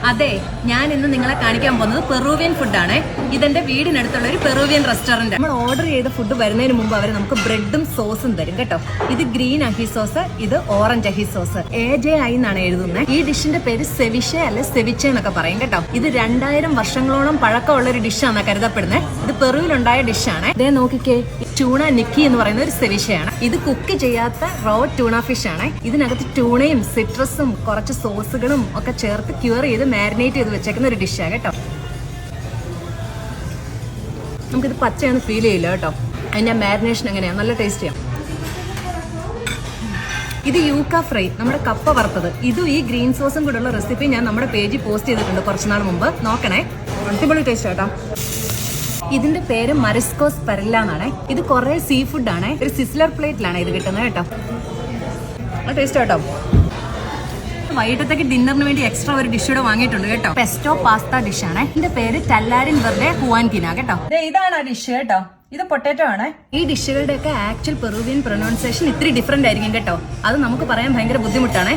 അതെ, ഞാൻ ഇന്ന് നിങ്ങളെ കാണിക്കാൻ പോകുന്നത് പെറൂവിയൻ ഫുഡാണ്. ഇതെന്റെ വീടിനടുത്തുള്ള ഒരു പെറൂവിയൻ റെസ്റ്റോറന്റ്. നമ്മൾ ഓർഡർ ചെയ്ത ഫുഡ് വരുന്നതിന് മുമ്പ് അവർ നമുക്ക് ബ്രെഡും സോസും തരും കേട്ടോ. ഇത് ഗ്രീൻ അഹി സോസ്, ഇത് ഓറഞ്ച് അഹി സോസ്. AJI എന്നാണ് എഴുതുന്നത്. ഈ ഡിഷിന്റെ പേര് സെവിഷെ അല്ലെ സെവിച്ചെ എന്നൊക്കെ പറയും കേട്ടോ. ഇത് 2000 വർഷങ്ങളോളം പഴക്കമുള്ള ഒരു ഡിഷാണ് കരുതപ്പെടുന്നത്. ഇത് പെറുവിലുണ്ടായ ഡിഷാണ്. ഇതേ നോക്കിക്കേ, ട്യൂണ നിക്കി എന്ന് പറയുന്ന ഒരു സെവിഷയാണ്. ഇത് കുക്ക് ചെയ്യാത്ത റോ ട്യൂണ ഫിഷ് ആണ്. ഇതിനകത്ത് ട്യൂണയും സിട്രസും കുറച്ച് സോസുകളും ഒക്കെ ചേർത്ത് ക്യൂർ ചെയ്ത് മാരിനേറ്റ് ചെയ്ത് വെച്ചേക്കുന്ന ഒരു ഡിഷാണ് കേട്ടോ. നമുക്കിത് പച്ചയാണ് ഫീൽ ചെയ്യില്ല കേട്ടോ. അതിന്റെ മാരിനേഷൻ എങ്ങനെയാണ്, നല്ല ടേസ്റ്റിയാണ്. ഇത് യൂക്ക ഫ്രൈ, നമ്മുടെ കപ്പ വറുത്തത്. ഇതും ഈ ഗ്രീൻ സോസും കൂടെയുള്ള റെസിപ്പി ഞാൻ നമ്മുടെ പേജിൽ പോസ്റ്റ് ചെയ്തിട്ടുണ്ട് കുറച്ചുനാൾ മുമ്പ്. നോക്കണേ, അടിപൊളി ടേസ്റ്റ് കേട്ടോ. ഇതിന്റെ പേര് മരിസ്കോസ് പെരല്ല എന്നാണ്. ഇത് കുറെ സീ ഫുഡ് ആണ്. ഒരു സിസ്ലർ പ്ലേറ്റിലാണ് ഇത് കിട്ടുന്നത് കേട്ടോ. ടേസ്റ്റ് കേട്ടോ. വൈകിട്ടത്തേക്ക് ഡിന്നറിന് വേണ്ടി എക്സ്ട്രാ ഒരു ഡിഷ് കൂടെ വാങ്ങിയിട്ടുണ്ട് കേട്ടോ. പെസ്റ്റോ പാസ്ത ഡിഷാണ്. ഇതിന്റെ പേര് ടല്ലാരിൻ വെർഡെ ഹുവാൻകിന കേട്ടോ. ഇതാണ് ആ ഡിഷ് കേട്ടോ. ഇത് പൊട്ടാറ്റോ ആണ്. ഈ ഡിഷുകളുടെ ഒക്കെ ആക്ച്വൽ പെറുവിയൻ പ്രൊനൗൺസിയേഷൻ ഇത്തിരി ഡിഫറെന്റ് ആയിരിക്കും കേട്ടോ. അത് നമുക്ക് പറയാൻ ഭയങ്കര ബുദ്ധിമുട്ടാണ്.